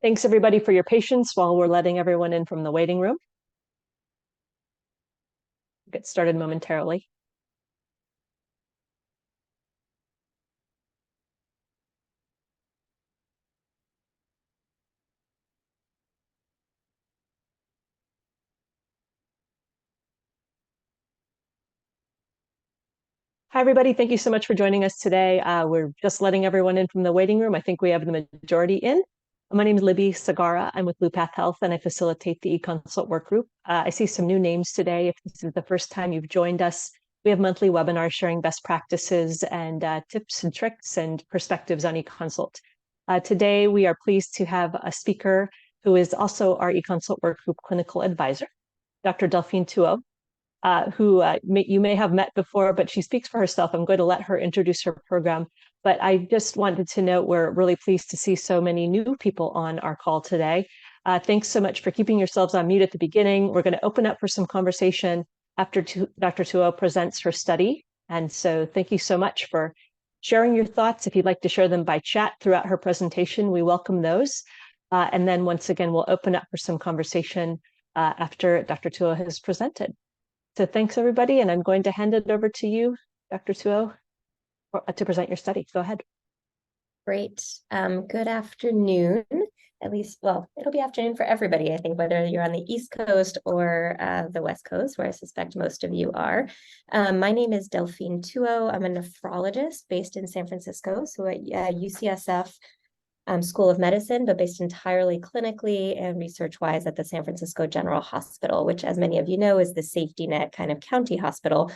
Thanks everybody for your patience while we're letting everyone in from the waiting room. Get started momentarily. Hi, everybody. Thank you so much for joining us today. We're just letting everyone in from the waiting room. I think we have the majority in. My name is Libby Sagara. I'm with BluePath Health, and I facilitate the eConsult work group. I see some new names today. If this is the first time you've joined us, we have monthly webinars sharing best practices and tips and tricks and perspectives on eConsult. Today, we are pleased to have a speaker who is also our eConsult work group clinical advisor, Dr. Delphine Tuot. Who you may have met before, but she speaks for herself. I'm going to let her introduce her program. But I just wanted to note we're really pleased to see so many new people on our call today. Thanks so much for keeping yourselves on mute at the beginning. We're going to open up for some conversation after Dr. Tuot presents her study. And so thank you so much for sharing your thoughts. If you'd like to share them by chat throughout her presentation, we welcome those. And then once again, we'll open up for some conversation after Dr. Tuot has presented. So thanks, everybody, and I'm going to hand it over to you, Dr. Tuot, to present your study. Go ahead. Great. Good afternoon. At least, well, it'll be afternoon for everybody, I think, whether you're on the East Coast or the West Coast, where I suspect most of you are. My name is Delphine Tuot. I'm a nephrologist based in San Francisco, so at UCSF School of Medicine, but based entirely clinically and research-wise at the San Francisco General Hospital, which, as many of you know, is the safety net kind of county hospital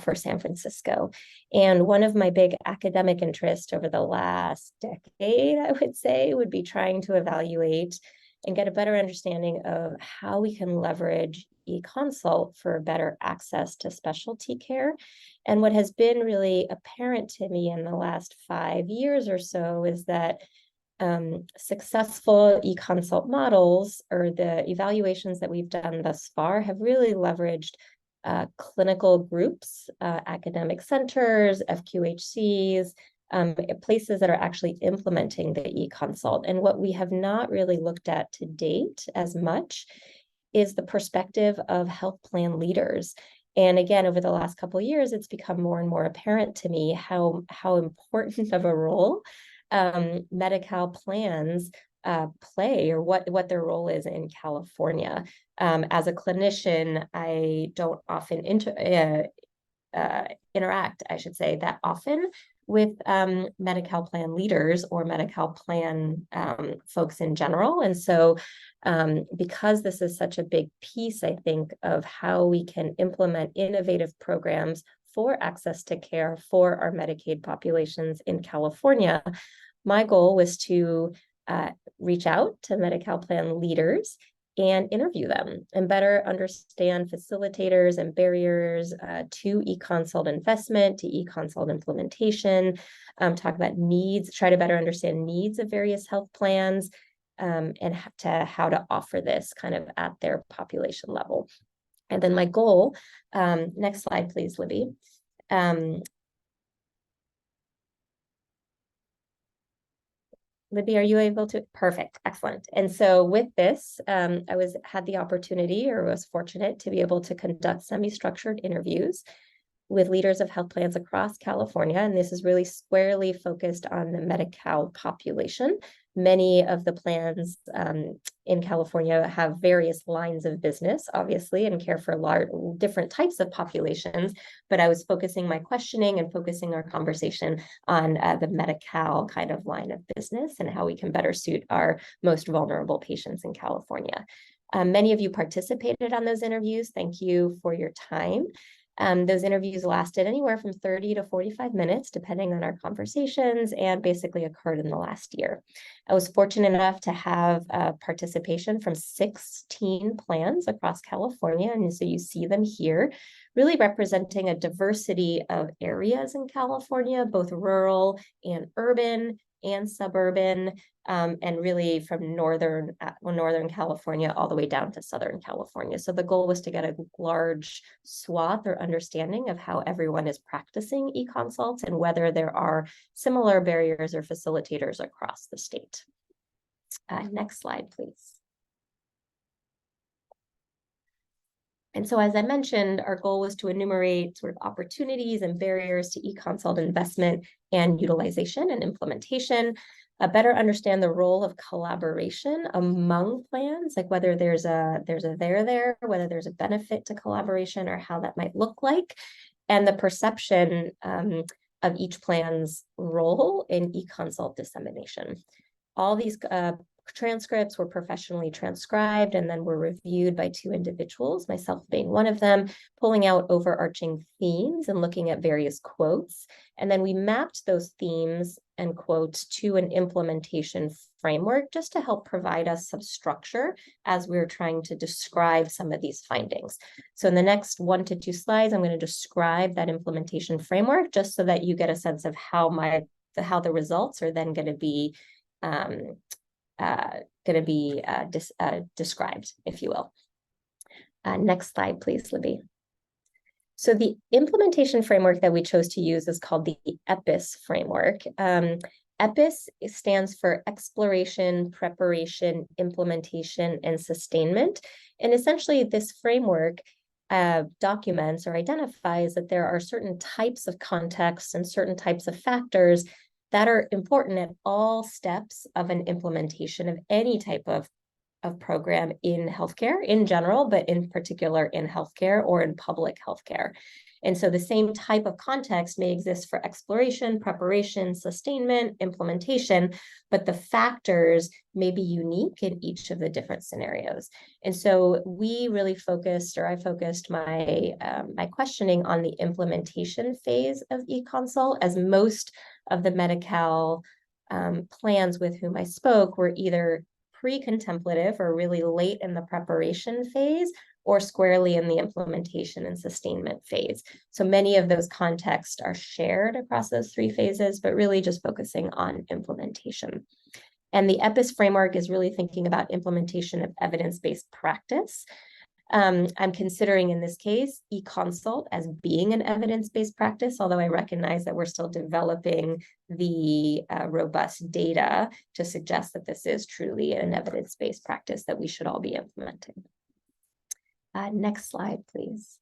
for San Francisco. And one of my big academic interests over the last decade, I would say, would be trying to evaluate and get a better understanding of how we can leverage eConsult for better access to specialty care. And what has been really apparent to me in the last 5 years or so is that successful eConsult models, or the evaluations that we've done thus far, have really leveraged clinical groups, academic centers, FQHCs, places that are actually implementing the eConsult. And what we have not really looked at to date as much is the perspective of health plan leaders. And again, over the last couple of years, it's become more and more apparent to me how important of a role Medi-Cal plans play, or what their role is in California. As a clinician, I don't often interact, I should say, that often with Medi-Cal plan leaders or Medi-Cal plan folks in general. And so because this is such a big piece, I think, of how we can implement innovative programs for access to care for our Medicaid populations in California, my goal was to reach out to Medi-Cal plan leaders and interview them and better understand facilitators and barriers to eConsult investment, to eConsult implementation, talk about needs, try to better understand needs of various health plans, and how to offer this kind of at their population level. And then my goal, next slide, please, Libby. Libby, are you able to? Perfect, excellent. And so with this, I had the opportunity, or was fortunate to be able to conduct semi-structured interviews with leaders of health plans across California. And this is really squarely focused on the Medi-Cal population. Many of the plans in California have various lines of business, obviously, and care for different types of populations. But I was focusing my questioning and focusing our conversation on the Medi-Cal kind of line of business and how we can better suit our most vulnerable patients in California. Many of you participated on those interviews. Thank you for your time. Those interviews lasted anywhere from 30 to 45 minutes, depending on our conversations, and basically occurred in the last year. I was fortunate enough to have participation from 16 plans across California, and so you see them here, really representing a diversity of areas in California, both rural and urban and suburban, and really from northern California all the way down to Southern California. So the goal was to get a large swath or understanding of how everyone is practicing eConsults and whether there are similar barriers or facilitators across the state. Next slide, please. And so, as I mentioned, our goal was to enumerate sort of opportunities and barriers to eConsult investment and utilization and implementation, better understand the role of collaboration among plans, like whether there's a there, whether there's a benefit to collaboration or how that might look like, and the perception of each plan's role in eConsult dissemination. All these transcripts were professionally transcribed and then were reviewed by 2 individuals, myself being one of them, pulling out overarching themes and looking at various quotes. And then we mapped those themes and quotes to an implementation framework just to help provide us some structure as we're trying to describe some of these findings. So in the next 1 to 2 slides, I'm going to describe that implementation framework just so that you get a sense of how the results are then going to be described, if you will. Next slide, please, Libby. So the implementation framework that we chose to use is called the EPIS framework. EPIS stands for Exploration, Preparation, Implementation, and Sustainment. And essentially, this framework documents or identifies that there are certain types of contexts and certain types of factors that are important at all steps of an implementation of any type of program in healthcare in general, but in particular in healthcare or in public healthcare. And so the same type of context may exist for exploration, preparation, sustainment, implementation, but the factors may be unique in each of the different scenarios. And so we really focused, or I focused my questioning on the implementation phase of eConsult, as most of the Medi-Cal plans with whom I spoke were either pre-contemplative or really late in the preparation phase, or squarely in the implementation and sustainment phase. So many of those contexts are shared across those 3 phases, but really just focusing on implementation. And the EPIS framework is really thinking about implementation of evidence-based practice. I'm considering in this case eConsult as being an evidence-based practice, although I recognize that we're still developing the robust data to suggest that this is truly an evidence-based practice that we should all be implementing. Next slide, please.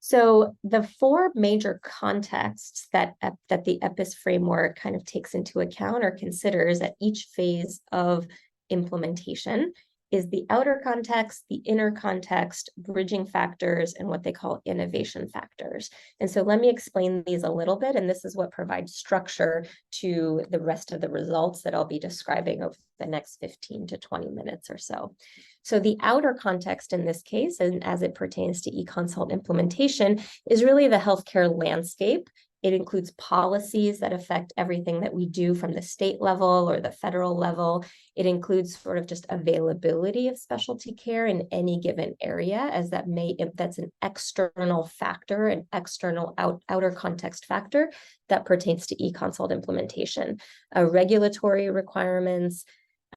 So the 4 major contexts that the EPIS framework kind of takes into account or considers at each phase of implementation is the outer context, the inner context, bridging factors, and what they call innovation factors. And so let me explain these a little bit, and this is what provides structure to the rest of the results that I'll be describing over the next 15 to 20 minutes or so. So the outer context in this case, and as it pertains to eConsult implementation, is really the healthcare landscape. It includes policies that affect everything that we do from the state level or the federal level. It includes sort of just availability of specialty care in any given area, as that's an external factor, an external outer context factor that pertains to eConsult implementation. Regulatory requirements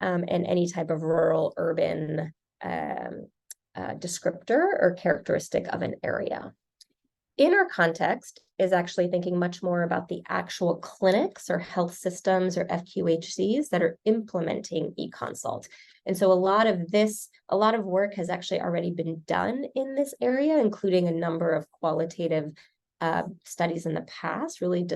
and any type of rural, urban descriptor or characteristic of an area. Inner context is actually thinking much more about the actual clinics or health systems or FQHCs that are implementing eConsult. And so a lot of work has actually already been done in this area, including a number of qualitative studies in the past, really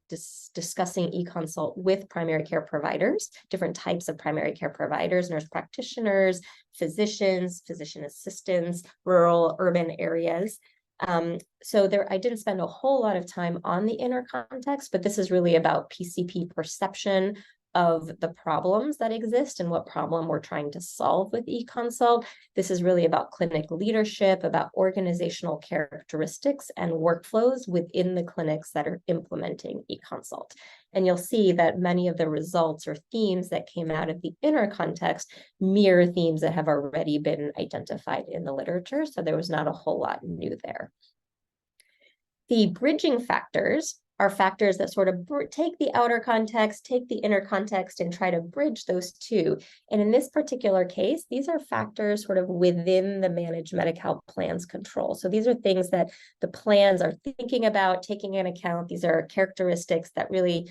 discussing eConsult with primary care providers, different types of primary care providers, nurse practitioners, physicians, physician assistants, rural, urban areas. So I didn't spend a whole lot of time on the inner context, but this is really about PCP perception of the problems that exist and what problem we're trying to solve with eConsult. This is really about clinic leadership, about organizational characteristics and workflows within the clinics that are implementing eConsult. And you'll see that many of the results or themes that came out of the inner context mirror themes that have already been identified in the literature. So there was not a whole lot new there. The bridging factors are factors that sort of take the outer context, take the inner context, and try to bridge those 2. And in this particular case, these are factors sort of within the managed Medi-Cal plan's control. So these are things that the plans are thinking about, taking into account. These are characteristics that really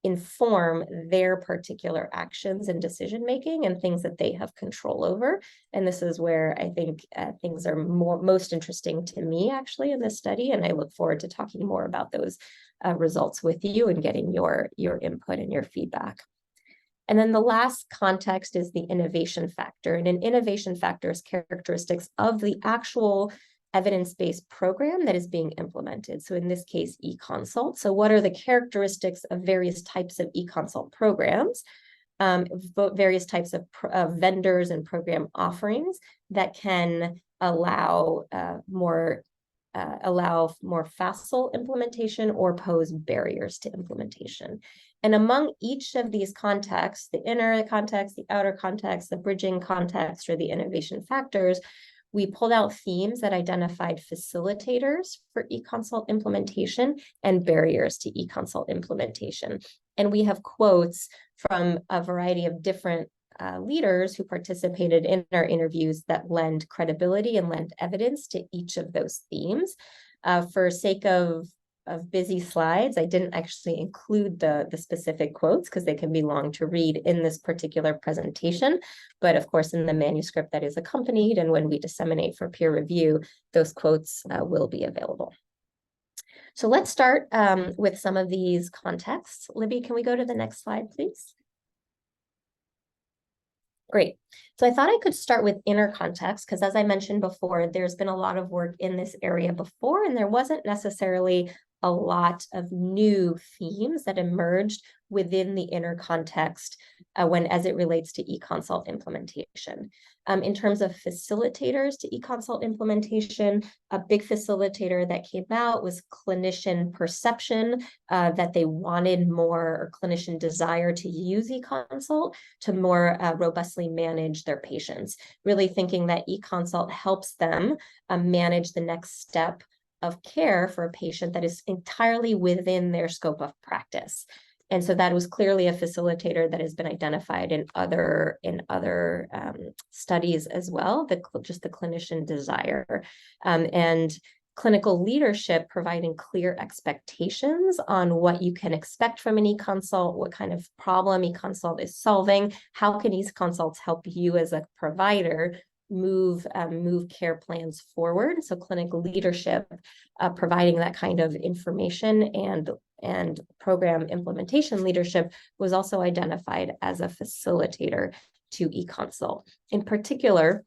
inform their particular actions and decision making and things that they have control over. And this is where I think things are most interesting to me actually in this study, and I look forward to talking more about those results with you and getting your input and your feedback. And then the last context is the innovation factor, and an innovation factor is characteristics of the actual evidence-based program that is being implemented. So in this case, eConsult. So what are the characteristics of various types of eConsult programs, various types of vendors and program offerings that can allow more facile implementation or pose barriers to implementation. And among each of these contexts, the inner context, the outer context, the bridging context, or the innovation factors, we pulled out themes that identified facilitators for eConsult implementation and barriers to eConsult implementation. And we have quotes from a variety of different leaders who participated in our interviews that lend credibility and lend evidence to each of those themes. For sake of busy slides, I didn't actually include the specific quotes because they can be long to read in this particular presentation. But of course, in the manuscript that is accompanied and when we disseminate for peer review, those quotes will be available. So let's start with some of these contexts. Libby, can we go to the next slide, please? Great. So I thought I could start with inner context because, as I mentioned before, there's been a lot of work in this area before, and there wasn't necessarily a lot of new themes that emerged within the inner context as it relates to eConsult implementation. In terms of facilitators to eConsult implementation, a big facilitator that came out was clinician perception, that they wanted more, or clinician desire to use eConsult to more robustly manage their patients, really thinking that eConsult helps them manage the next step of care for a patient that is entirely within their scope of practice. And so that was clearly a facilitator that has been identified in other studies as well, just the clinician desire. And clinical leadership providing clear expectations on what you can expect from an eConsult, what kind of problem eConsult is solving, how can eConsults help you as a provider move care plans forward. So clinical leadership providing that kind of information and program implementation leadership was also identified as a facilitator to eConsult. In particular,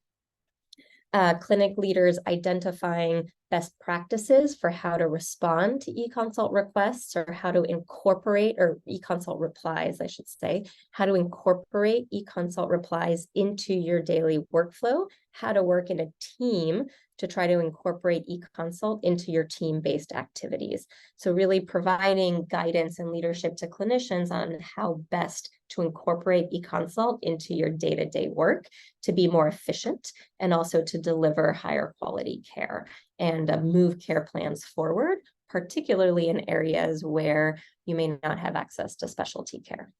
clinic leaders identifying best practices for how to respond to eConsult requests, or how to incorporate, or eConsult replies, I should say, how to incorporate eConsult replies into your daily workflow, how to work in a team to try to incorporate eConsult into your team-based activities. So really providing guidance and leadership to clinicians on how best to incorporate eConsult into your day-to-day work to be more efficient and also to deliver higher quality care and move care plans forward, particularly in areas where you may not have access to specialty care.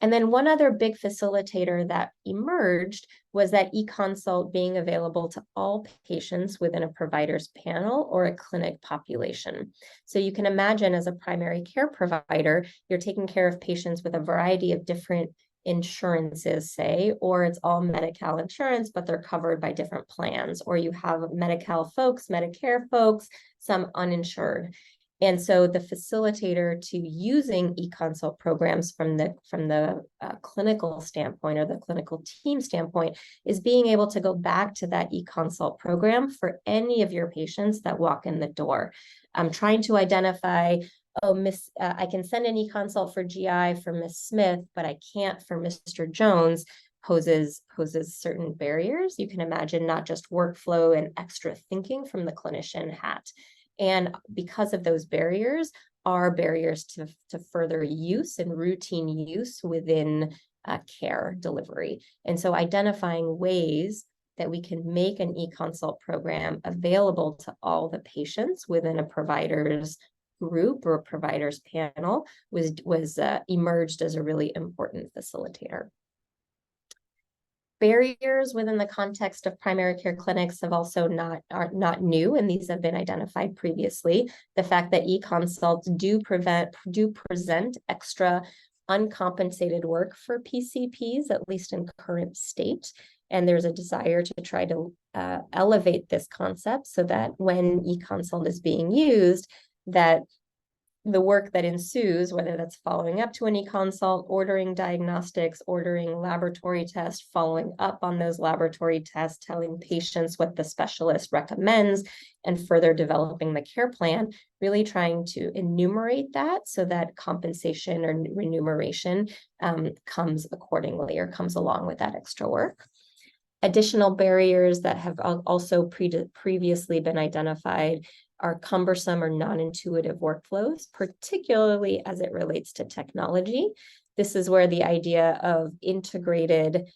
And then one other big facilitator that emerged was that eConsult being available to all patients within a provider's panel or a clinic population. So you can imagine, as a primary care provider, you're taking care of patients with a variety of different insurances, say, or it's all Medi-Cal insurance, but they're covered by different plans, or you have Medi-Cal folks, Medicare folks, some uninsured. And so the facilitator to using eConsult programs from the clinical standpoint, or the clinical team standpoint, is being able to go back to that eConsult program for any of your patients that walk in the door. I'm trying to identify, I can send an eConsult for GI for Miss Smith, but I can't for Mr. Jones, poses certain barriers. You can imagine not just workflow and extra thinking from the clinician hat. And because of those barriers, are barriers to further use and routine use within care delivery. And so identifying ways that we can make an eConsult program available to all the patients within a provider's group or a provider's panel was emerged as a really important facilitator. Barriers within the context of primary care clinics have also are not new, and these have been identified previously. The fact that e-consults do present extra uncompensated work for PCPs, at least in current state. And there's a desire to try to elevate this concept so that when e-consult is being used, that the work that ensues, whether that's following up to an e-consult, ordering diagnostics, ordering laboratory tests, following up on those laboratory tests, telling patients what the specialist recommends, and further developing the care plan, really trying to enumerate that so that compensation or remuneration comes accordingly or comes along with that extra work. Additional barriers that have also previously been identified are cumbersome or non-intuitive workflows, particularly as it relates to technology. This is where the idea of integrated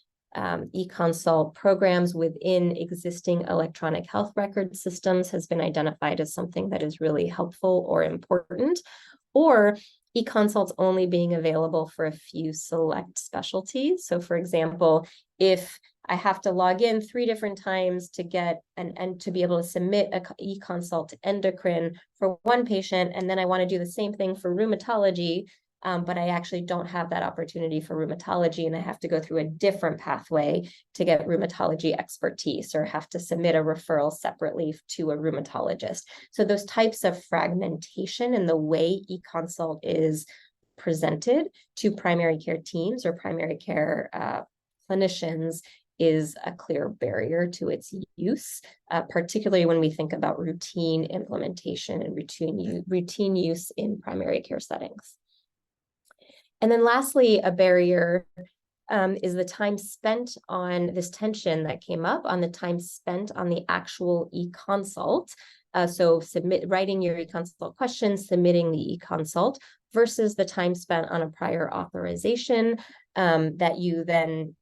e-consult programs within existing electronic health record systems has been identified as something that is really helpful or important, or e-consults only being available for a few select specialties. So for example, if I have to log in 3 different times to get and to be able to submit an e-consult to endocrine for one patient, and then I want to do the same thing for rheumatology, but I actually don't have that opportunity for rheumatology, and I have to go through a different pathway to get rheumatology expertise, or have to submit a referral separately to a rheumatologist. So those types of fragmentation in the way e-consult is presented to primary care teams or primary care clinicians is a clear barrier to its use, particularly when we think about routine implementation and routine use in primary care settings. And then lastly, a barrier is the time spent on this tension that came up on the time spent on the actual e-consult. So writing your e-consult questions, submitting the e-consult versus the time spent on a prior authorization that you then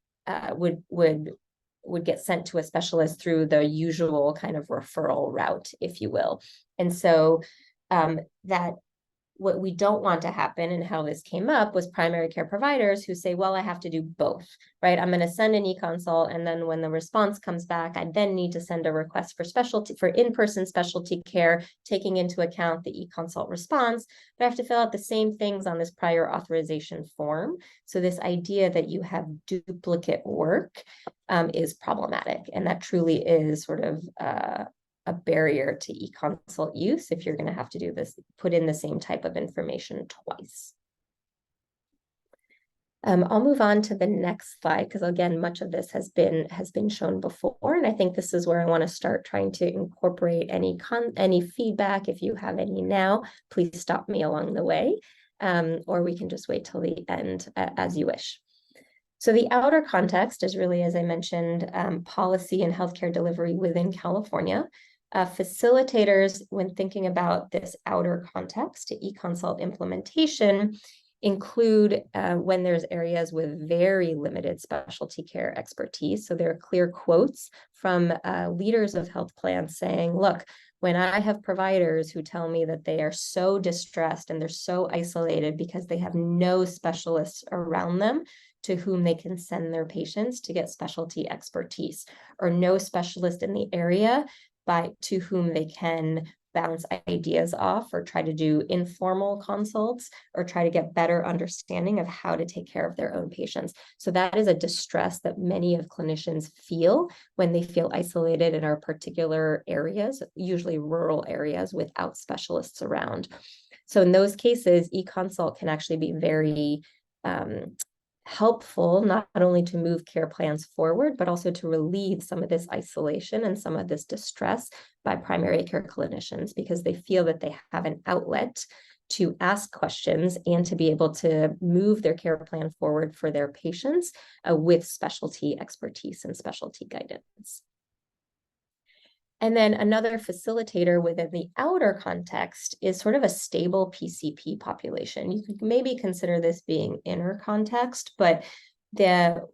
would get sent to a specialist through the usual kind of referral route, if you will. And so that what we don't want to happen, and how this came up, was primary care providers who say, well, I have to do both, right? I'm going to send an e-consult, and then when the response comes back, I then need to send a request for in-person specialty care, taking into account the e-consult response, but I have to fill out the same things on this prior authorization form. So this idea that you have duplicate work is problematic, and that truly is sort of a barrier to e-consult use if you're going to have to do this, put in the same type of information twice. I'll move on to the next slide because, again, much of this has been shown before, and I think this is where I want to start trying to incorporate any feedback. If you have any now, please stop me along the way, or we can just wait till the end as you wish. So the outer context is really, as I mentioned, policy and healthcare delivery within California. Facilitators, when thinking about this outer context to e-consult implementation, include when there's areas with very limited specialty care expertise. So there are clear quotes from leaders of health plans saying, look, when I have providers who tell me that they are so distressed and they're so isolated because they have no specialists around them to whom they can send their patients to get specialty expertise, or no specialist in the area to whom they can bounce ideas off or try to do informal consults or try to get better understanding of how to take care of their own patients. So that is a distress that many of clinicians feel when they feel isolated in our particular areas, usually rural areas without specialists around. So in those cases, e-consult can actually be very helpful, not only to move care plans forward, but also to relieve some of this isolation and some of this distress by primary care clinicians, because they feel that they have an outlet to ask questions and to be able to move their care plan forward for their patients with specialty expertise and specialty guidance. And then another facilitator within the outer context is sort of a stable PCP population. You could maybe consider this being inner context, but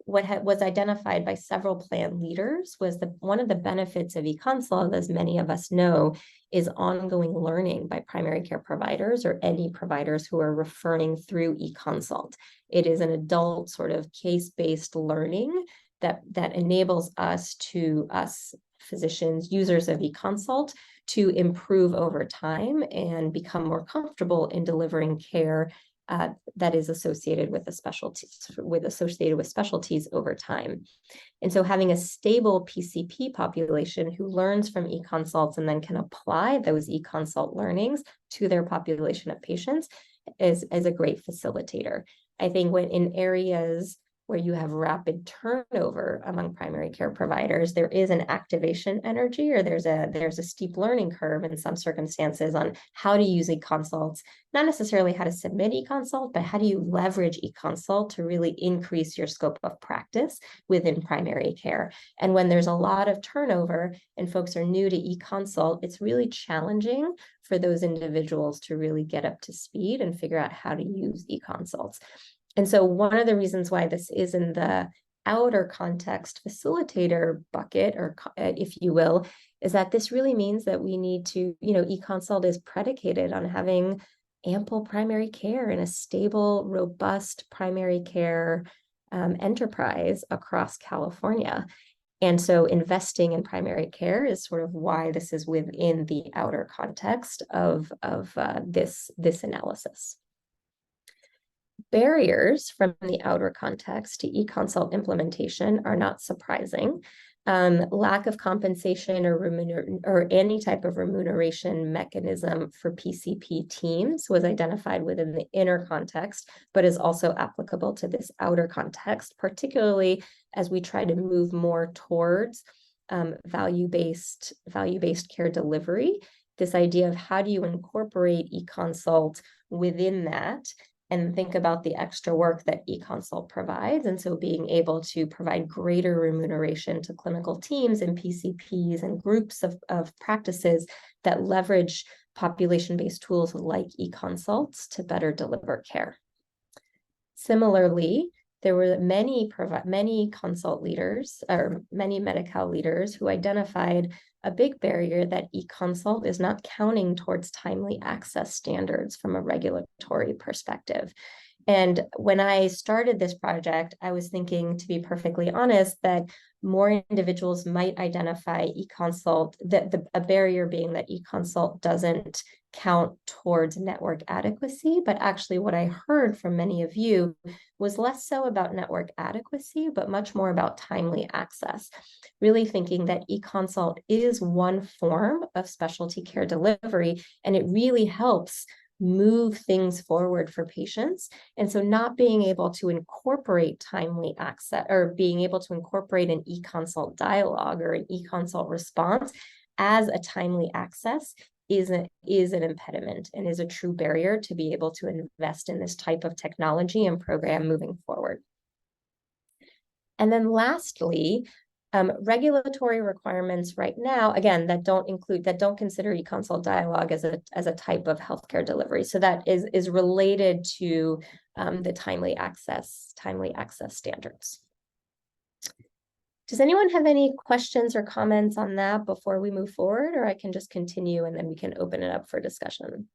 what was identified by several plan leaders was one of the benefits of e-consult, as many of us know, is ongoing learning by primary care providers or any providers who are referring through e-consult. It is an adult sort of case-based learning that enables us physicians, users of eConsult, to improve over time and become more comfortable in delivering care that is associated with specialties over time. And so having a stable PCP population who learns from eConsults and then can apply those eConsult learnings to their population of patients is a great facilitator. I think when in areas where you have rapid turnover among primary care providers, there is an activation energy, or there's a steep learning curve in some circumstances on how to use eConsults, not necessarily how to submit eConsult, but how do you leverage eConsult to really increase your scope of practice within primary care. And when there's a lot of turnover and folks are new to eConsult, it's really challenging for those individuals to really get up to speed and figure out how to use eConsults. And so one of the reasons why this is in the outer context facilitator bucket, or if you will, is that this really means that we need to, eConsult is predicated on having ample primary care and a stable, robust primary care enterprise across California. And so investing in primary care is sort of why this is within the outer context of this analysis. Barriers from the outer context to eConsult implementation are not surprising. Lack of compensation or any type of remuneration mechanism for PCP teams was identified within the inner context, but is also applicable to this outer context, particularly as we try to move more towards value-based care delivery. This idea of how do you incorporate eConsult within that, and think about the extra work that eConsult provides. And so being able to provide greater remuneration to clinical teams and PCPs and groups of practices that leverage population-based tools like eConsults to better deliver care. Similarly, there were many consult leaders, or many Medi-Cal leaders, who identified a big barrier that eConsult is not counting towards timely access standards from a regulatory perspective. And when I started this project, I was thinking, to be perfectly honest, that more individuals might identify eConsult, that a barrier being that eConsult doesn't count towards network adequacy. But actually what I heard from many of you was less so about network adequacy, but much more about timely access. Really thinking that eConsult is one form of specialty care delivery, and it really helps move things forward for patients. And so not being able to incorporate timely access, or being able to incorporate an eConsult dialogue or an eConsult response as a timely access is an impediment and is a true barrier to be able to invest in this type of technology and program moving forward. And then lastly, regulatory requirements right now, again, that don't consider eConsult dialogue as a type of healthcare delivery. So that is related to the timely access standards. Does anyone have any questions or comments on that before we move forward, or I can just continue and then we can open it up for discussion?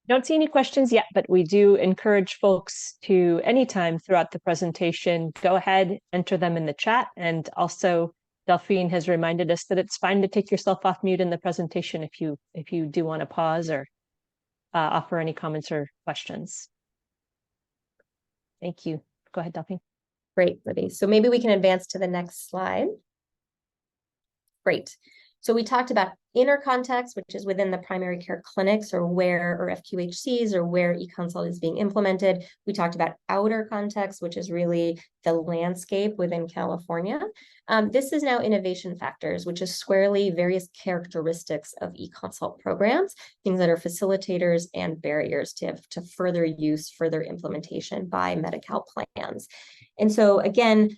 Don't see any questions yet, but we do encourage folks to, anytime throughout the presentation, go ahead, enter them in the chat. And also Delphine has reminded us that it's fine to take yourself off mute in the presentation if you do want to pause or offer any comments or questions. Thank you. Go ahead, Delphine. Great, Libby. So maybe we can advance to the next slide. Great. So we talked about inner context, which is within the primary care clinics or FQHCs, or where eConsult is being implemented. We talked about outer context, which is really the landscape within California. This is now innovation factors, which is squarely various characteristics of eConsult programs, things that are facilitators and barriers to further use, further implementation by Medi-Cal plans. And so again,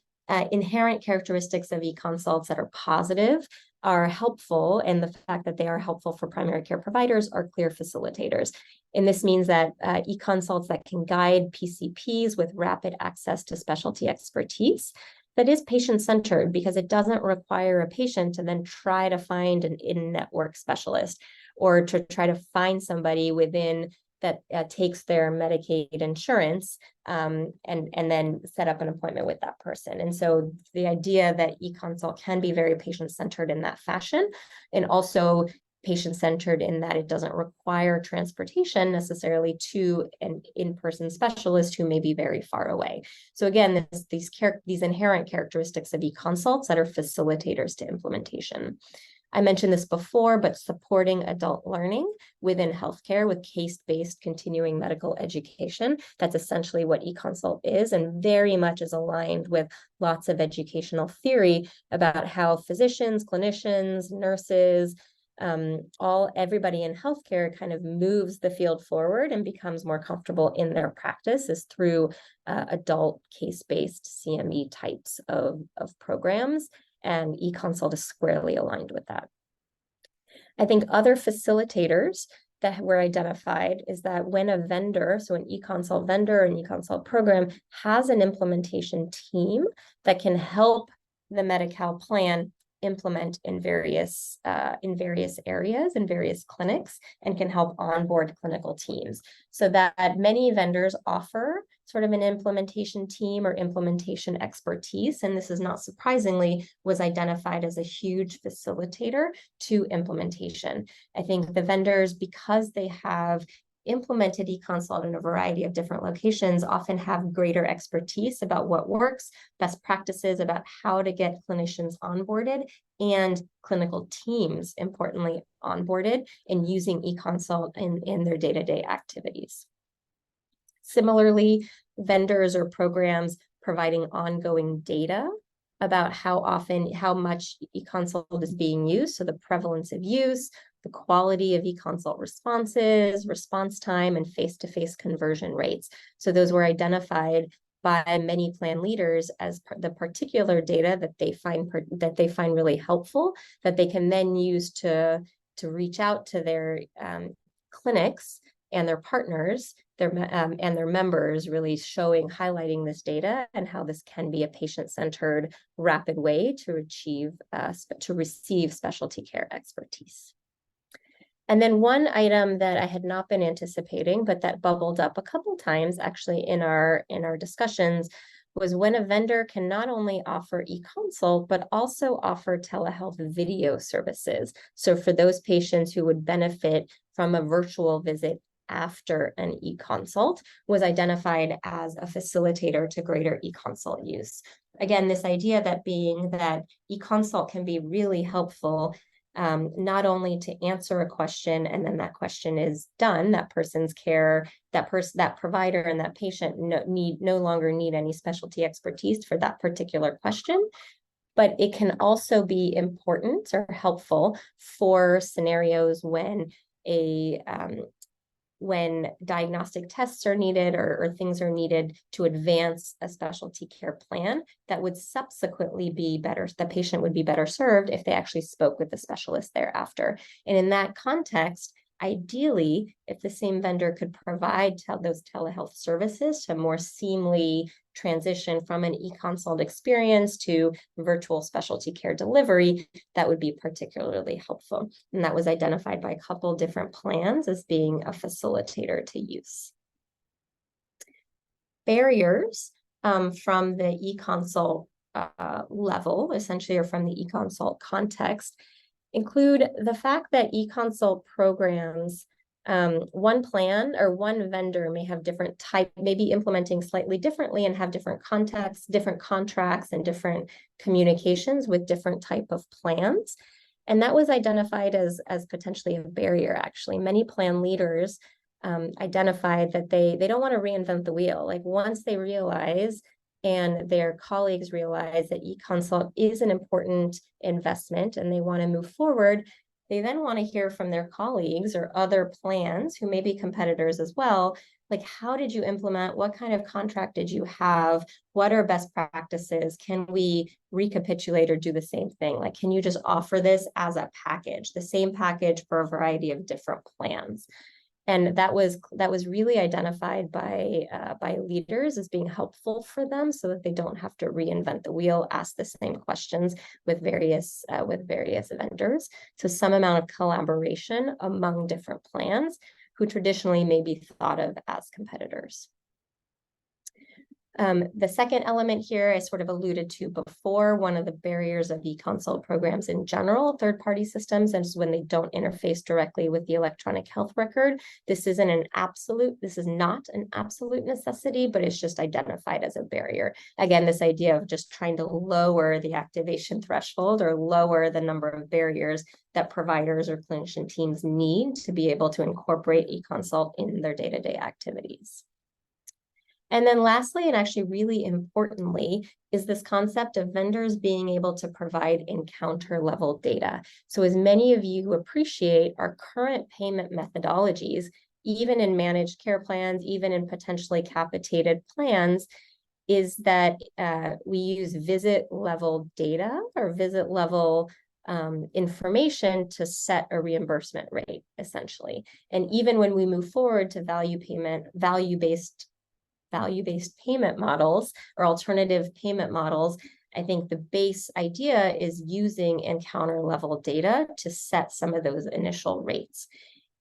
inherent characteristics of eConsults that are positive are helpful, and the fact that they are helpful for primary care providers are clear facilitators. And this means that eConsults that can guide PCPs with rapid access to specialty expertise, that is patient-centered, because it doesn't require a patient to then try to find an in-network specialist or to try to find somebody within that takes their Medicaid insurance and then set up an appointment with that person. And so the idea that eConsult can be very patient-centered in that fashion, and also patient-centered in that it doesn't require transportation necessarily to an in-person specialist who may be very far away. So again, these inherent characteristics of eConsults that are facilitators to implementation. I mentioned this before, but supporting adult learning within healthcare with case-based continuing medical education. That's essentially what eConsult is, and very much is aligned with lots of educational theory about how physicians, clinicians, nurses, everybody in healthcare kind of moves the field forward and becomes more comfortable in their practice is through adult case-based CME types of programs. And eConsult is squarely aligned with that. I think other facilitators that were identified is that when a vendor, so an eConsult vendor, an eConsult program, has an implementation team that can help the Medi-Cal plan implement in various areas, in various clinics, and can help onboard clinical teams. So that many vendors offer sort of an implementation team or implementation expertise, and this is not surprisingly was identified as a huge facilitator to implementation. I think the vendors, because they have implemented eConsult in a variety of different locations, often have greater expertise about what works, best practices about how to get clinicians onboarded and clinical teams, importantly, onboarded and using eConsult in their day-to-day activities. Similarly, vendors or programs providing ongoing data about how much eConsult is being used, so the prevalence of use, the quality of eConsult responses, response time, and face-to-face conversion rates. So those were identified by many plan leaders as the particular data that they find really helpful, that they can then use to reach out to their clinics and their partners, and their members, really highlighting this data and how this can be a patient-centered, rapid way to receive specialty care expertise. And then one item that I had not been anticipating, but that bubbled up a couple times actually in our discussions, was when a vendor can not only offer eConsult, but also offer telehealth video services. So for those patients who would benefit from a virtual visit after an eConsult, was identified as a facilitator to greater eConsult use. Again, this idea that eConsult can be really helpful, not only to answer a question and then that question is done, that person's care, that provider and that patient no longer need any specialty expertise for that particular question, but it can also be important or helpful for scenarios when diagnostic tests are needed or things are needed to advance a specialty care plan that would subsequently be better, the patient would be better served if they actually spoke with the specialist thereafter. And in that context, ideally, if the same vendor could provide those telehealth services to more seamlessly transition from an eConsult experience to virtual specialty care delivery, that would be particularly helpful. And that was identified by a couple different plans as being a facilitator to use. Barriers from the eConsult level, essentially, or from the eConsult context, include the fact that eConsult programs, one plan or one vendor may have different type, maybe implementing slightly differently and have different contexts, different contracts, and different communications with different type of plans. And that was identified as potentially a barrier, actually. Many plan leaders identified that they don't want to reinvent the wheel. Like once they realize and their colleagues realize that eConsult is an important investment and they want to move forward, they then want to hear from their colleagues or other plans who may be competitors as well, like how did you implement, what kind of contract did you have, what are best practices, can we recapitulate or do the same thing? Like, can you just offer this as a package, the same package for a variety of different plans? And that was really identified by leaders as being helpful for them so that they don't have to reinvent the wheel, ask the same questions with various vendors. So some amount of collaboration among different plans who traditionally may be thought of as competitors. The second element here I sort of alluded to before, one of the barriers of e-consult programs in general, third-party systems, is when they don't interface directly with the electronic health record. This is not an absolute necessity, but it's just identified as a barrier. Again, this idea of just trying to lower the activation threshold or lower the number of barriers that providers or clinician teams need to be able to incorporate e-consult in their day-to-day activities. And then lastly, and actually really importantly, is this concept of vendors being able to provide encounter level data. So as many of you appreciate, our current payment methodologies, even in managed care plans, even in potentially capitated plans, is that we use visit level data or visit level information to set a reimbursement rate, essentially. And even when we move forward to value-based payment models or alternative payment models, I think the base idea is using encounter level data to set some of those initial rates.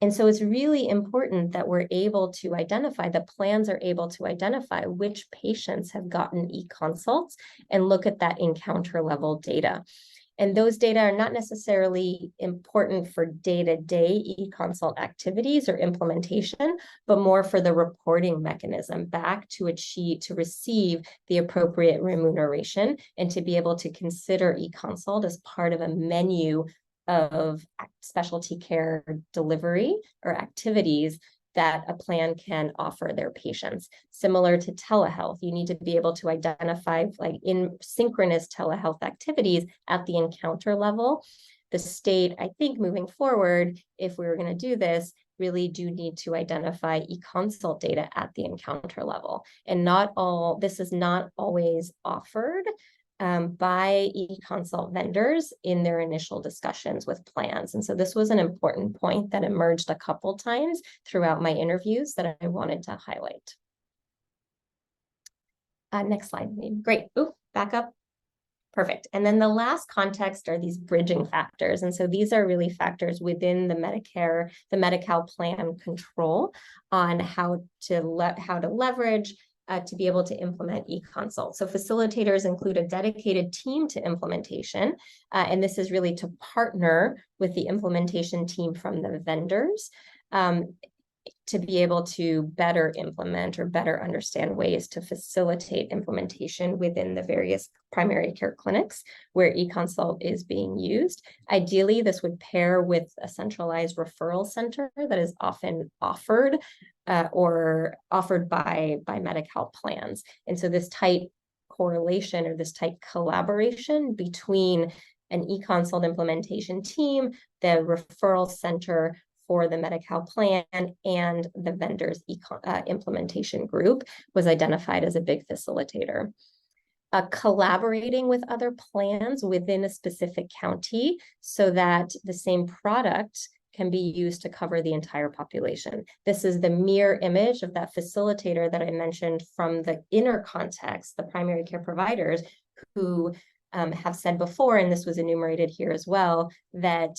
And so it's really important that we're able to identify, the plans are able to identify which patients have gotten e-consults and look at that encounter level data. And those data are not necessarily important for day-to-day e-consult activities or implementation, but more for the reporting mechanism back to receive the appropriate remuneration and to be able to consider e-consult as part of a menu of specialty care delivery or activities that a plan can offer their patients. Similar to telehealth, you need to be able to identify like in synchronous telehealth activities at the encounter level. The state, I think moving forward, if we were going to do this, really do need to identify e-consult data at the encounter level. And this is not always offered by e-consult vendors in their initial discussions with plans. And so this was an important point that emerged a couple times throughout my interviews that I wanted to highlight. Next slide, maybe. Great. Ooh, back up. Perfect. And then the last context are these bridging factors. And so these are really factors within the Medi-Cal plan control on how to leverage to be able to implement e-consult. So facilitators include a dedicated team to implementation, and this is really to partner with the implementation team from the vendors to be able to better implement or better understand ways to facilitate implementation within the various primary care clinics where e-consult is being used. Ideally, this would pair with a centralized referral center that is often offered or offered by Medi-Cal plans. And so this tight correlation or this tight collaboration between an e-consult implementation team, the referral center for the Medi-Cal plan, and the vendor's implementation group was identified as a big facilitator. Collaborating with other plans within a specific county so that the same product can be used to cover the entire population. This is the mirror image of that facilitator that I mentioned from the inner context, the primary care providers who have said before, and this was enumerated here as well, that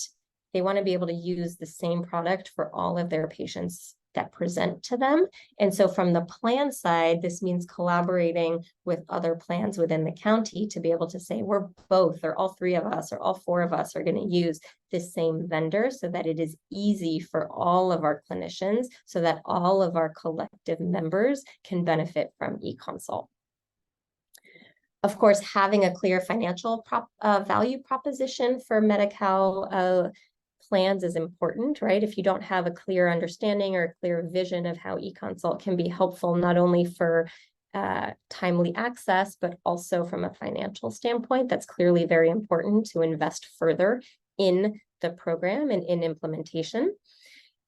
they want to be able to use the same product for all of their patients that present to them. And so from the plan side, this means collaborating with other plans within the county to be able to say, we're both, or all three of us, or all four of us are going to use this same vendor so that it is easy for all of our clinicians, so that all of our collective members can benefit from e-consult. Of course, having a clear financial value proposition for Medi-Cal plans is important, right? If you don't have a clear understanding or a clear vision of how e-consult can be helpful, not only for timely access, but also from a financial standpoint, that's clearly very important to invest further in the program and in implementation.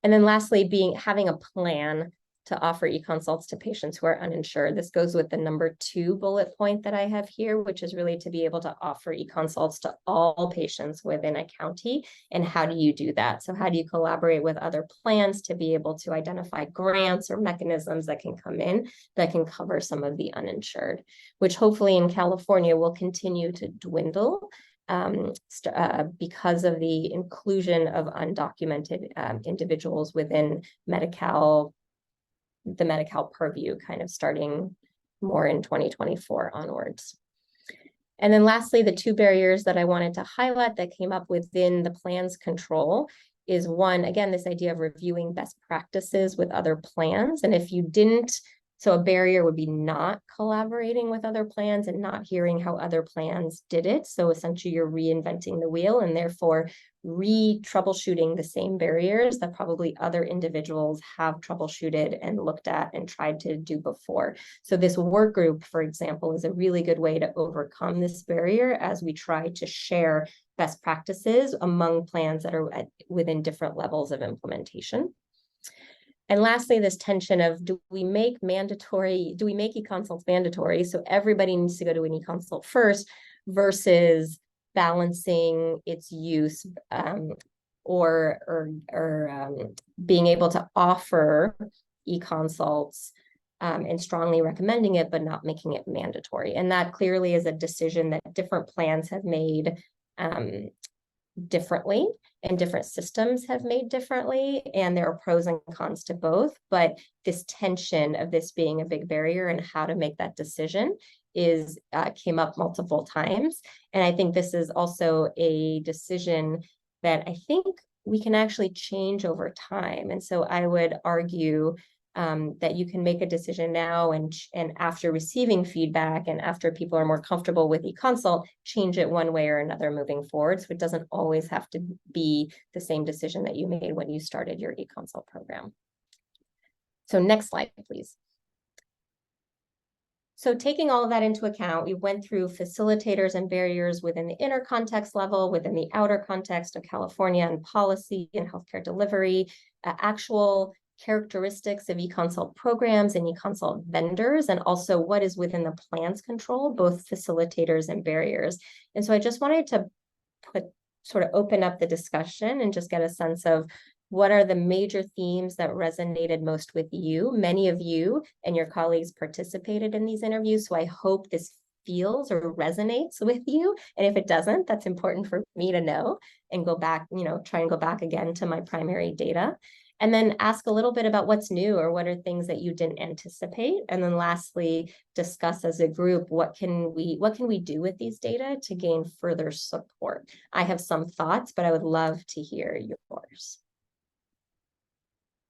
And then lastly, having a plan to offer e-consults to patients who are uninsured. This goes with the number 2 bullet point that I have here, which is really to be able to offer e-consults to all patients within a county. And how do you do that? So how do you collaborate with other plans to be able to identify grants or mechanisms that can come in that can cover some of the uninsured, which hopefully in California will continue to dwindle because of the inclusion of undocumented individuals within Medi-Cal, the Medi-Cal purview, kind of starting more in 2024 onwards. And then lastly, the two barriers that I wanted to highlight that came up within the plan's control is one, again, this idea of reviewing best practices with other plans. And if you didn't, so a barrier would be not collaborating with other plans and not hearing how other plans did it. So essentially you're reinventing the wheel and therefore troubleshooting the same barriers that probably other individuals have troubleshooted and looked at and tried to do before. So this work group, for example, is a really good way to overcome this barrier as we try to share best practices among plans that are within different levels of implementation. And lastly, this tension of do we make e-consults mandatory? So everybody needs to go to an e-consult first versus balancing its use or being able to offer e-consults and strongly recommending it, but not making it mandatory. And that clearly is a decision that different plans have made differently and different systems have made differently, and there are pros and cons to both, but this tension of this being a big barrier and how to make that decision came up multiple times. And I think this is also a decision that I think we can actually change over time. And so I would argue that you can make a decision now and after receiving feedback and after people are more comfortable with e-consult, change it one way or another moving forward. So it doesn't always have to be the same decision that you made when you started your e-consult program. So next slide, please. So taking all of that into account, we went through facilitators and barriers within the inner context level, within the outer context of California and policy and healthcare delivery, actual characteristics of e-consult programs and e-consult vendors, and also what is within the plan's control, both facilitators and barriers. And so I just wanted to sort of open up the discussion and just get a sense of what are the major themes that resonated most with you. Many of you and your colleagues participated in these interviews, so I hope this feels or resonates with you. And if it doesn't, that's important for me to know and go back, try and go back again to my primary data. And then ask a little bit about what's new or what are things that you didn't anticipate. And then lastly, discuss as a group, what can we do with these data to gain further support? I have some thoughts, but I would love to hear yours.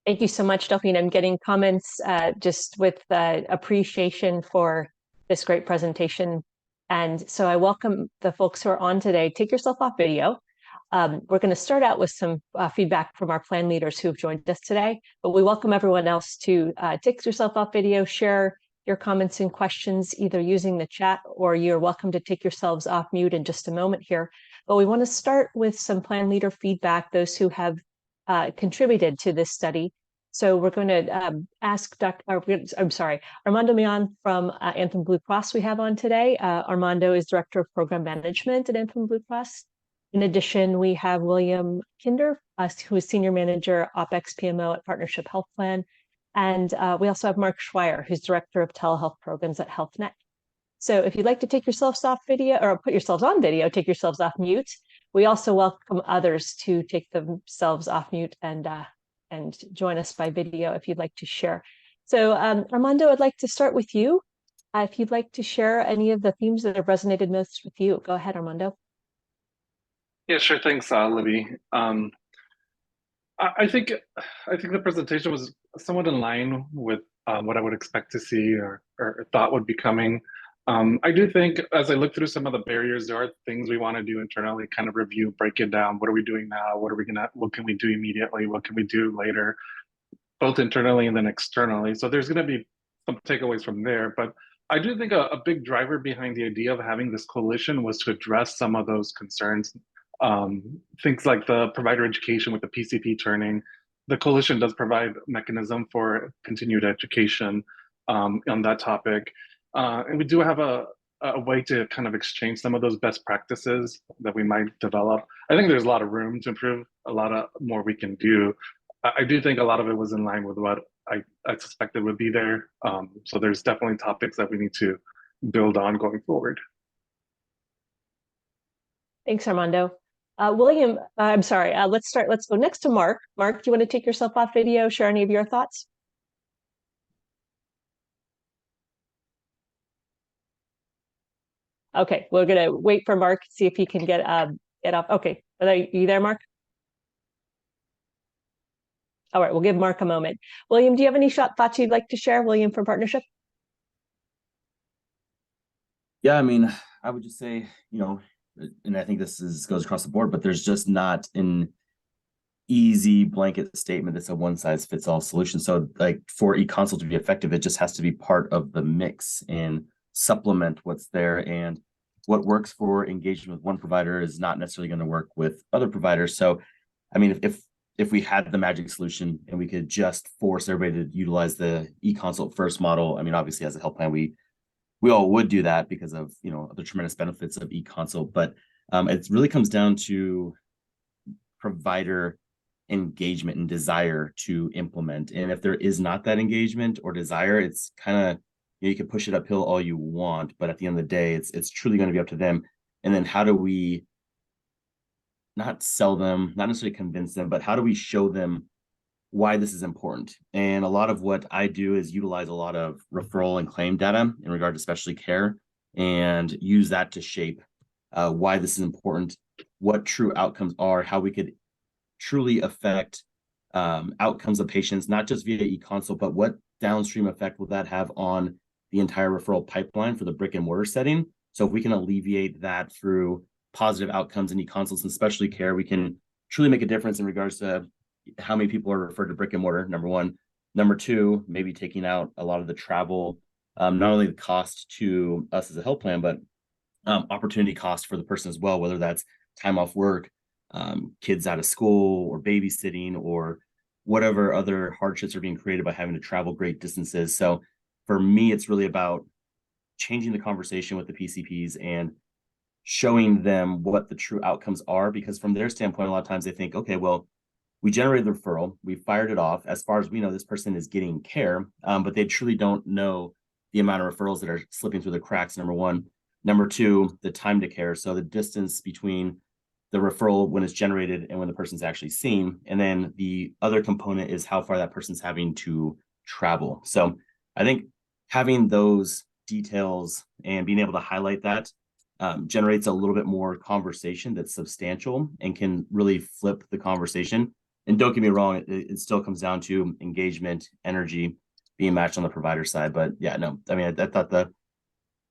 Thank you so much, Delphine. I'm getting comments just with appreciation for this great presentation. And so I welcome the folks who are on today. Take yourself off video. We're going to start out with some feedback from our plan leaders who have joined us today, but we welcome everyone else to take yourself off video, share your comments and questions, either using the chat, or you're welcome to take yourselves off mute in just a moment here. But we want to start with some plan leader feedback, those who have contributed to this study. So we're going to ask Armando Mian from Anthem Blue Cross we have on today. Armando is Director of Program Management at Anthem Blue Cross. In addition, we have William Kinder, who is Senior Manager, OpEx PMO at Partnership Health Plan. And we also have Mark Schweier, who's Director of Telehealth Programs at HealthNet. So if you'd like to take yourselves off video or put yourselves on video, take yourselves off mute. We also welcome others to take themselves off mute and join us by video if you'd like to share. So Armando, I'd like to start with you. If you'd like to share any of the themes that have resonated most with you, go ahead, Armando. Yeah, sure. Thanks, Libby. I think the presentation was somewhat in line with what I would expect to see or thought would be coming. I do think as I look through some of the barriers, there are things we want to do internally, kind of review, break it down. What are we doing now? What can we do immediately? What can we do later? Both internally and then externally. So there's going to be some takeaways from there. But I do think a big driver behind the idea of having this coalition was to address some of those concerns. Things like the provider education with the PCP turning. The coalition does provide mechanism for continued education on that topic. And we do have a way to kind of exchange some of those best practices that we might develop. I think there's a lot of room to improve, a lot of more we can do. I do think a lot of it was in line with what I suspected would be there. So there's definitely topics that we need to build on going forward. Thanks, Armando. William, I'm sorry. Let's go next to Mark. Mark, do you want to take yourself off video, share any of your thoughts? Okay, we're gonna wait for Mark, see if he can get off. Okay, are you there, Mark? All right, we'll give Mark a moment. William, do you have any thoughts you'd like to share, William, from Partnership? Yeah, I mean, I would just say, and I think goes across the board, but there's just not an easy blanket statement that's a one-size-fits-all solution. So like for eConsult to be effective, it just has to be part of the mix and supplement what's there. And what works for engagement with one provider is not necessarily going to work with other providers. So, I mean, if we had the magic solution and we could just force everybody to utilize the eConsult first model, I mean, obviously as a health plan, we all would do that because of, the tremendous benefits of eConsult, but it really comes down to provider engagement and desire to implement. And if there is not that engagement or desire, it's kind of, you can push it uphill all you want, but at the end of the day, it's truly going to be up to them. And then how do we not sell them, not necessarily convince them, but how do we show them why this is important? And a lot of what I do is utilize a lot of referral and claim data in regard to specialty care and use that to shape why this is important, what true outcomes are, how we could truly affect outcomes of patients, not just via eConsult, but what downstream effect will that have on the entire referral pipeline for the brick and mortar setting? So if we can alleviate that through positive outcomes in eConsults and specialty care, we can truly make a difference in regards to how many people are referred to brick and mortar, number one. Number two, maybe taking out a lot of the travel, not only the cost to us as a health plan, but opportunity cost for the person as well, whether that's time off work, kids out of school, or babysitting, or whatever other hardships are being created by having to travel great distances. So for me, it's really about changing the conversation with the PCPs and showing them what the true outcomes are, because from their standpoint, a lot of times they think, okay, well, we generated the referral, we fired it off. As far as we know, this person is getting care, but they truly don't know the amount of referrals that are slipping through the cracks, number one. Number two, the time to care. So the distance between the referral when it's generated and when the person's actually seen. And then the other component is how far that person's having to travel. So I think having those details and being able to highlight that generates a little bit more conversation that's substantial and can really flip the conversation. And don't get me wrong, it still comes down to engagement, energy being matched on the provider side. But yeah, no, I mean, I thought the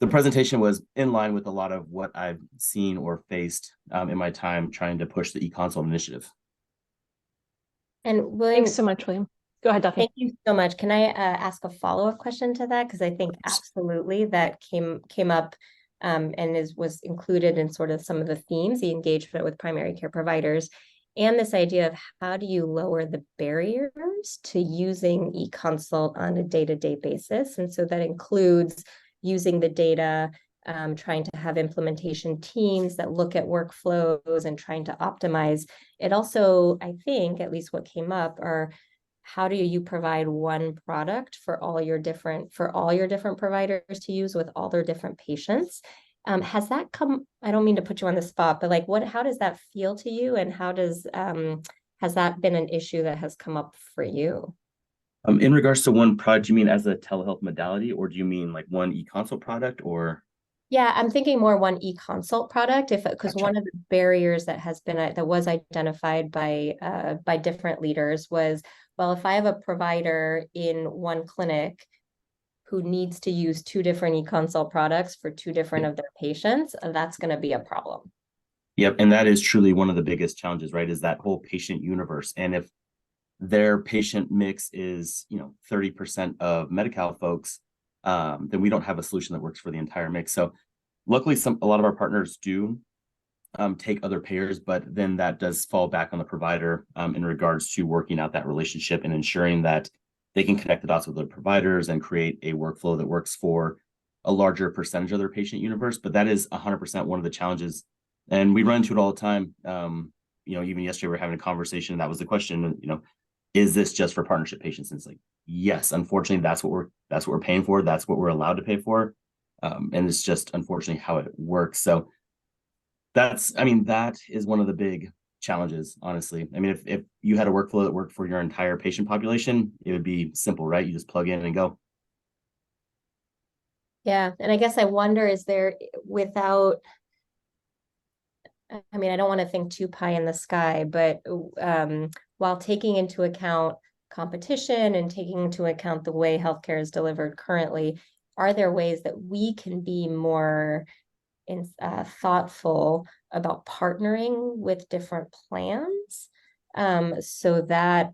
presentation was in line with a lot of what I've seen or faced in my time trying to push the eConsult initiative. And William, Thanks so much, William. Go ahead, Daphne. thank you so much. Can I ask a follow-up question to that? Because I think absolutely that came up and was included in sort of some of the themes, the engagement with primary care providers, and this idea of how do you lower the barriers to using eConsult on a day-to-day basis. And so that includes using the data, trying to have implementation teams that look at workflows and trying to optimize. It also, I think, at least what came up are how do you provide one product for all your different providers to use with all their different patients? Has that come, I don't mean to put you on the spot, but like how does that feel to you? And how does, has that been an issue that has come up for you? In regards to one product, do you mean as a telehealth modality, or do you mean like one eConsult product, or? Yeah, I'm thinking more one eConsult product, because Gotcha. one of the barriers that was identified by different leaders was, well, if I have a provider in one clinic who needs to use two different eConsult products for two different of their patients, that's going to be a problem. Yep, and that is truly one of the biggest challenges, right? Is that whole patient universe. And if their patient mix is, 30% of Medi-Cal folks, then we don't have a solution that works for the entire mix. So luckily, a lot of our partners do take other payers, but then that does fall back on the provider in regards to working out that relationship and ensuring that they can connect the dots with their providers and create a workflow that works for a larger percentage of their patient universe. But that is 100% one of the challenges. And we run into it all the time. Even yesterday we were having a conversation, and that was the question, is this just for partnership patients? And it's like, yes, unfortunately, that's what we're paying for. That's what we're allowed to pay for. And it's just unfortunately how it works. So That's, I mean, that is one of the big challenges, honestly. I mean, if you had a workflow that worked for your entire patient population, it would be simple, right? You just plug in and go. Yeah, and I guess I wonder, is there without, I mean, I don't want to think too pie in the sky, but while taking into account competition and taking into account the way healthcare is delivered currently, are there ways that we can be more thoughtful about partnering with different plans, so that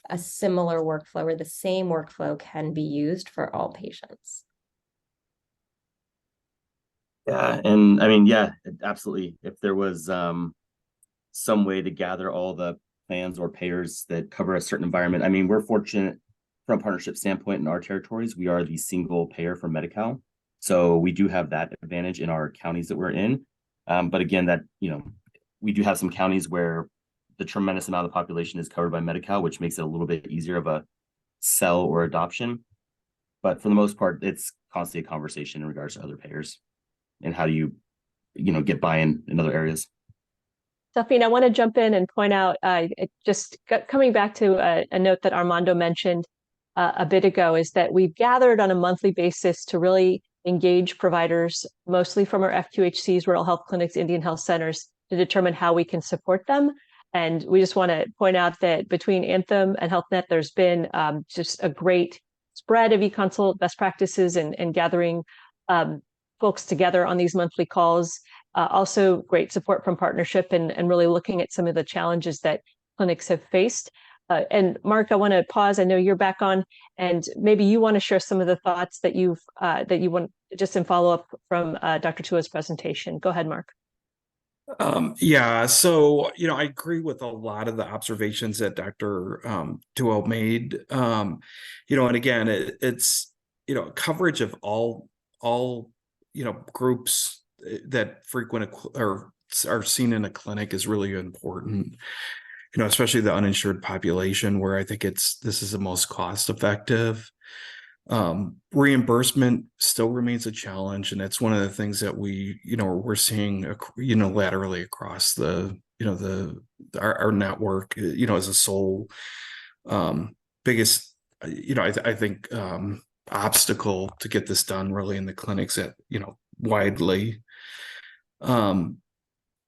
a similar workflow or the same workflow can be used for all patients? Yeah, and I mean, yeah, absolutely. If there was some way to gather all the plans or payers that cover a certain environment. I mean, we're fortunate from a partnership standpoint in our territories. We are the single payer for Medi-Cal. So we do have that advantage in our counties that we're in. But again, that, we do have some counties where the tremendous amount of the population is covered by Medi-Cal, which makes it a little bit easier of a sell or adoption. But for the most part, it's constantly a conversation in regards to other payers and how do you, get buy-in in other areas. Delphine, I want to jump in and point out, coming back to a note that Armando mentioned a bit ago, is that we've gathered on a monthly basis to really engage providers, mostly from our FQHCs, rural health clinics, Indian health centers, to determine how we can support them. And we just want to point out that between Anthem and Health Net, there's been just a great spread of eConsult best practices and gathering folks together on these monthly calls. Also great support from partnership and really looking at some of the challenges that clinics have faced. And Mark, I want to pause. I know you're back on, and maybe you want to share some of the thoughts that you want, just in follow up from Dr. Tua's presentation. Go ahead, Mark. Yeah, so I agree with a lot of the observations that Dr. Tua made. And again, it's coverage of all groups that frequent or are seen in a clinic is really important. Especially the uninsured population, where I think this is the most cost effective. Reimbursement still remains a challenge, and that's one of the things that we're seeing laterally across our network, as a sole biggest I think obstacle to get this done really in the clinics at widely.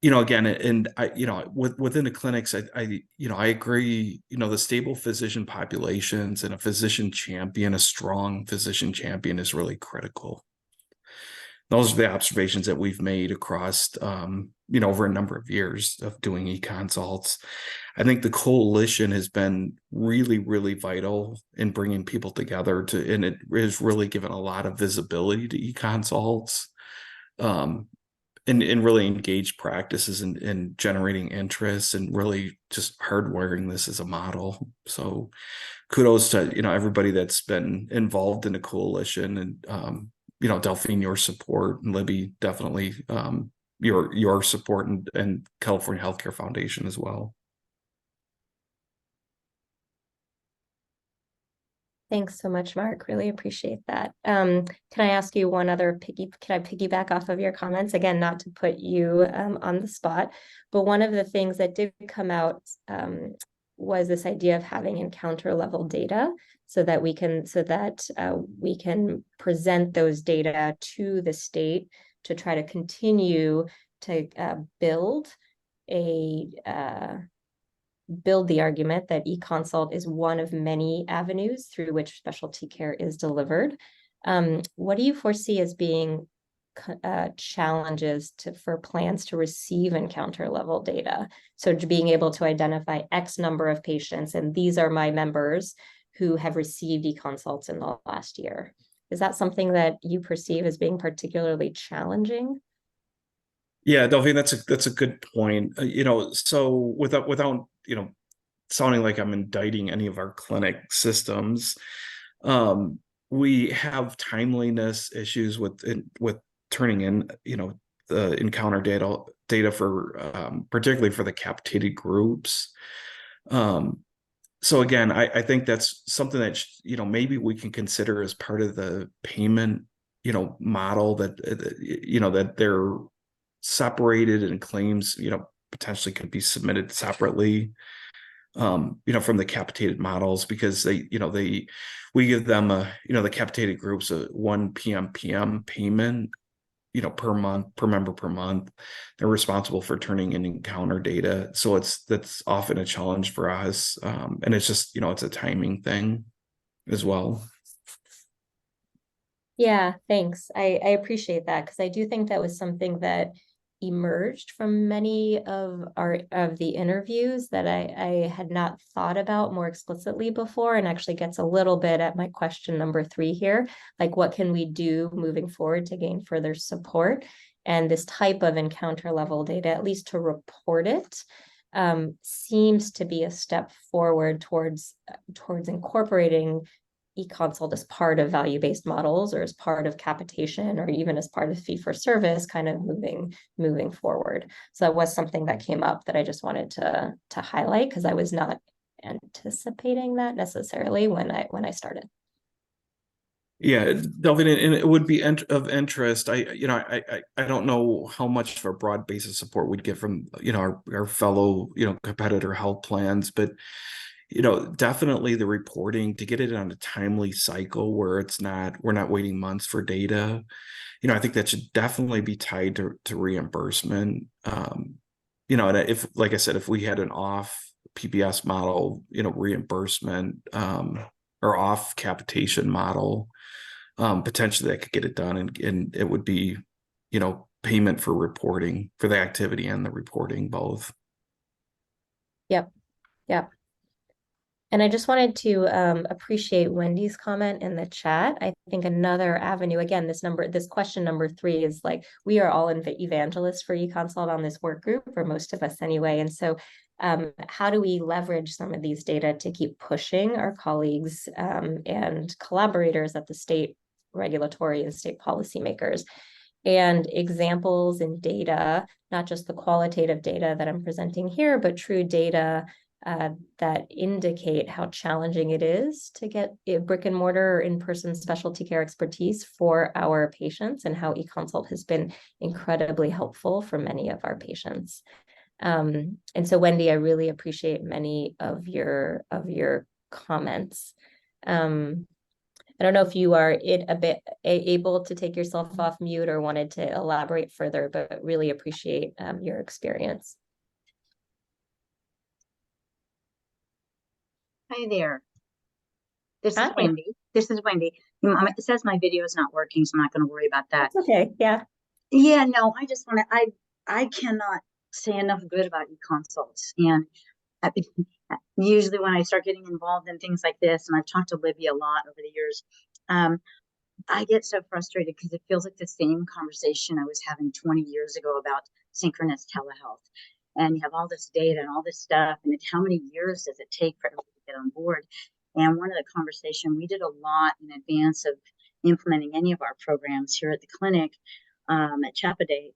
Again, and within the clinics, I agree, the stable physician populations and a strong physician champion is really critical. Those are the observations that we've made across, over a number of years of doing eConsults. I think the coalition has been really, really vital in bringing people together and it has really given a lot of visibility to eConsults. And really engage practices in generating interest and really just hardwiring this as a model. So kudos to, everybody that's been involved in the coalition and, Delphine, your support, and Libby, definitely your support and California Healthcare Foundation as well. Thanks so much, Mark. Really appreciate that. Can I ask you one other can I piggyback off of your comments? Again, not to put you on the spot, but one of the things that did come out was this idea of having encounter level data so that we can present those data to the state to try to continue to build the argument that eConsult is one of many avenues through which specialty care is delivered. What do you foresee as being challenges for plans to receive encounter level data? So to being able to identify X number of patients, and these are my members who have received eConsults in the last year. Is that something that you perceive as being particularly challenging? Yeah, Delphine, that's a good point. So without sounding like I'm indicting any of our clinic systems, we have timeliness issues with turning in the encounter data for particularly for the capitated groups. So again, I think that's something that maybe we can consider as part of the payment model that that they're separated, and claims, potentially could be submitted separately, from the capitated models, because we give them the capitated groups a 1 PM payment, per month, per member per month. They're responsible for turning in encounter data. So that's often a challenge for us. And it's just, it's a timing thing as well. Yeah, thanks. I appreciate that, because I do think that was something that emerged from many of the interviews that I had not thought about more explicitly before, and actually gets a little bit at my question number 3 here. Like, what can we do moving forward to gain further support? And this type of encounter level data, at least to report it, seems to be a step forward towards incorporating eConsult as part of value-based models, or as part of capitation, or even as part of fee-for-service, kind of moving forward. So that was something that came up that I just wanted to highlight, because I was not anticipating that necessarily when I started. Yeah, Delvin, and it would be of interest. I don't know how much of a broad base of support we'd get from our fellow competitor health plans, but definitely the reporting, to get it on a timely cycle where we're not waiting months for data. I think that should definitely be tied to reimbursement. And if, like I said, if we had an off PBS model, reimbursement, or off capitation model, potentially that could get it done, and it would be, payment for reporting, for the activity and the reporting both. Yep. And I just wanted to appreciate Wendy's comment in the chat. I think another avenue, again, this question number 3 is like, we are all evangelists for eConsult on this work group, for most of us anyway. And so how do we leverage some of these data to keep pushing our colleagues and collaborators at the state regulatory and state policymakers? And examples and data, not just the qualitative data that I'm presenting here, but true data that indicate how challenging it is to get brick and mortar or in-person specialty care expertise for our patients, and how eConsult has been incredibly helpful for many of our patients. And so, Wendy, I really appreciate many of your comments. I don't know if you are able to take yourself off mute or wanted to elaborate further, but really appreciate your experience. Hi there. This Hi. is Wendy. It says my video is not working, so I'm not going to worry about that. That's okay. Yeah. Yeah, no, I just want to, I cannot say enough good about eConsults. And usually when I start getting involved in things like this, and I've talked to Libby a lot over the years, I get so frustrated because it feels like the same conversation I was having 20 years ago about synchronous telehealth. And you have all this data and all this stuff, and how many years does it take for everybody to get on board? And one of the conversation, we did a lot in advance of implementing any of our programs here at the clinic at Chapaday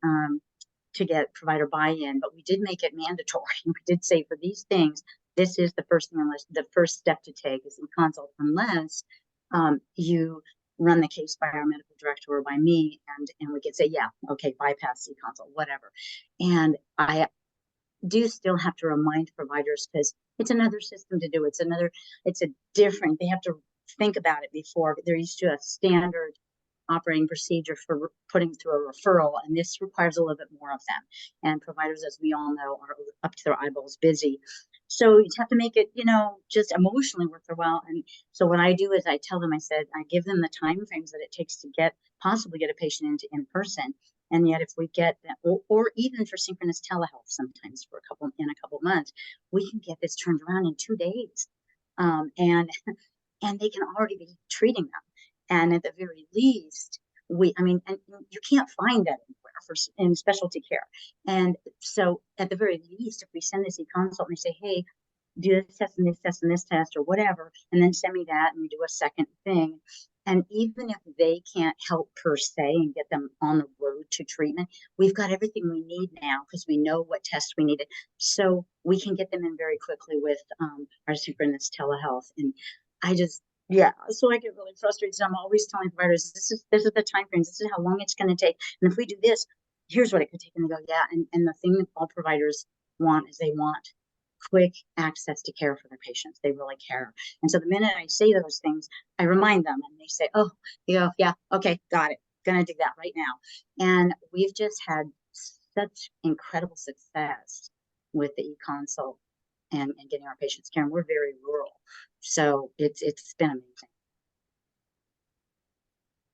to get provider buy-in, but we did make it mandatory. We did say, for these things, this is the first thing, unless the first step to take is eConsult, unless you run the case by our medical director or by me, and we could say, yeah, okay, bypass eConsult, whatever. And I do still have to remind providers, because it's another system to do. It's a different, they have to think about it before. They're used to a standard operating procedure for putting through a referral, and this requires a little bit more of them. And providers, as we all know, are up to their eyeballs busy. So you have to make it, just emotionally worth their while. And so what I do is I tell them, I give them the time frames that it takes to possibly get a patient into in person. And yet if we get that, or even for synchronous telehealth, sometimes in a couple months, we can get this turned around in 2 days. And they can already be treating them. And at the very least, and you can't find that anywhere in specialty care. And so at the very least, if we send this eConsult and we say, hey, do this test and this test and this test or whatever, and then send me that, and we do a second thing. And even if they can't help per se and get them on the road to treatment, we've got everything we need now, because we know what tests we needed. So we can get them in very quickly with our synchronous telehealth. And so I get really frustrated. So I'm always telling providers, this is the time frame. This is how long it's going to take. And if we do this, here's what it could take. And they go, yeah. And the thing that all providers want is they want quick access to care for their patients. They really care. And so the minute I say those things, I remind them and they say, oh, they go, yeah, okay, got it. Gonna do that right now. And we've just had such incredible success with the e-consult and getting our patients care. And we're very rural. So it's been amazing.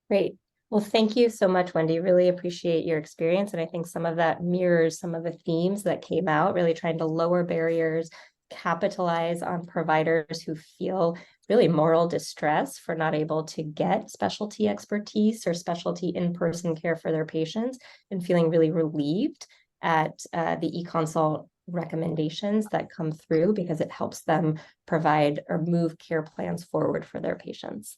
Great. Well, thank you so much, Wendy. Really appreciate your experience. And I think some of that mirrors some of the themes that came out, really trying to lower barriers, capitalize on providers who feel really moral distress for not able to get specialty expertise or specialty in-person care for their patients, and feeling really relieved at the e-consult recommendations that come through, because it helps them provide or move care plans forward for their patients.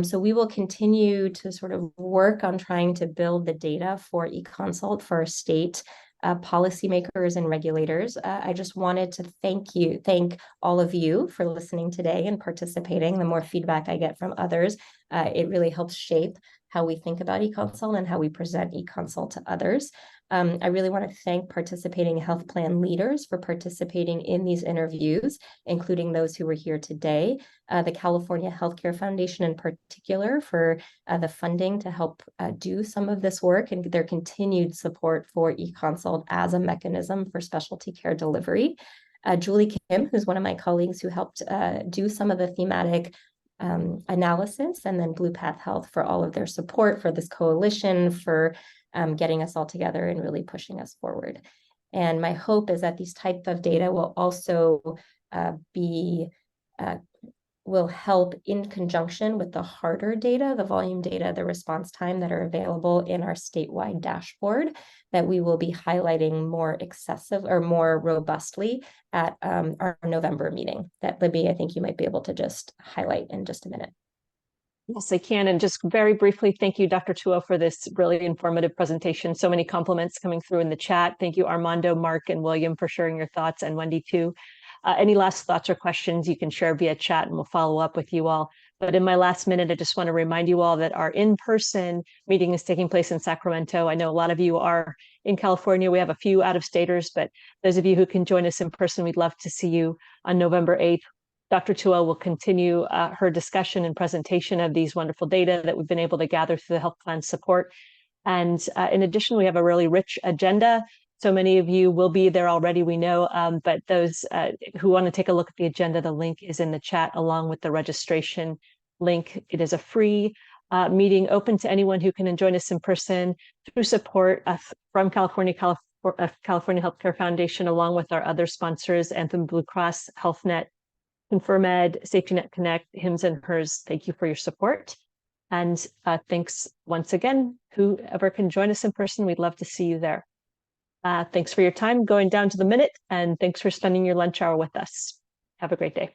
So we will continue to sort of work on trying to build the data for e-consult for our state policymakers and regulators. I just wanted to thank all of you for listening today and participating. The more feedback I get from others, it really helps shape how we think about e-consult and how we present e-consult to others. I really want to thank participating health plan leaders for participating in these interviews, including those who were here today, the California Healthcare Foundation in particular for the funding to help do some of this work, and their continued support for e-consult as a mechanism for specialty care delivery. Julie Kim, who's one of my colleagues who helped do some of the thematic analysis, and then Blue Path Health for all of their support for this coalition, for getting us all together and really pushing us forward. And my hope is that these type of data will also will help in conjunction with the harder data, the volume data, the response time that are available in our statewide dashboard, that we will be highlighting more excessive or more robustly at our November meeting. That, Libby, I think you might be able to just highlight in just a minute. Yes, I can. And just very briefly, thank you, Dr. Tuo, for this really informative presentation. So many compliments coming through in the chat. Thank you, Armando, Mark, and William for sharing your thoughts, and Wendy too. Any last thoughts or questions you can share via chat, and we'll follow up with you all. But in my last minute, I just want to remind you all that our in-person meeting is taking place in Sacramento. I know a lot of you are in California. We have a few out-of-staters, but those of you who can join us in person, we'd love to see you on November 8th. Dr. Tuo will continue her discussion and presentation of these wonderful data that we've been able to gather through the health plan support. And in addition, we have a really rich agenda. So many of you will be there already, we know, but those who want to take a look at the agenda, the link is in the chat along with the registration link. It is a free meeting open to anyone who can join us in person through support from California Healthcare Foundation, along with our other sponsors, Anthem Blue Cross, Health Net, ConfirmEd, Safety Net Connect, HIMSS and HERS. Thank you for your support. And thanks once again, whoever can join us in person, we'd love to see you there. Thanks for your time going down to the minute, and thanks for spending your lunch hour with us. Have a great day.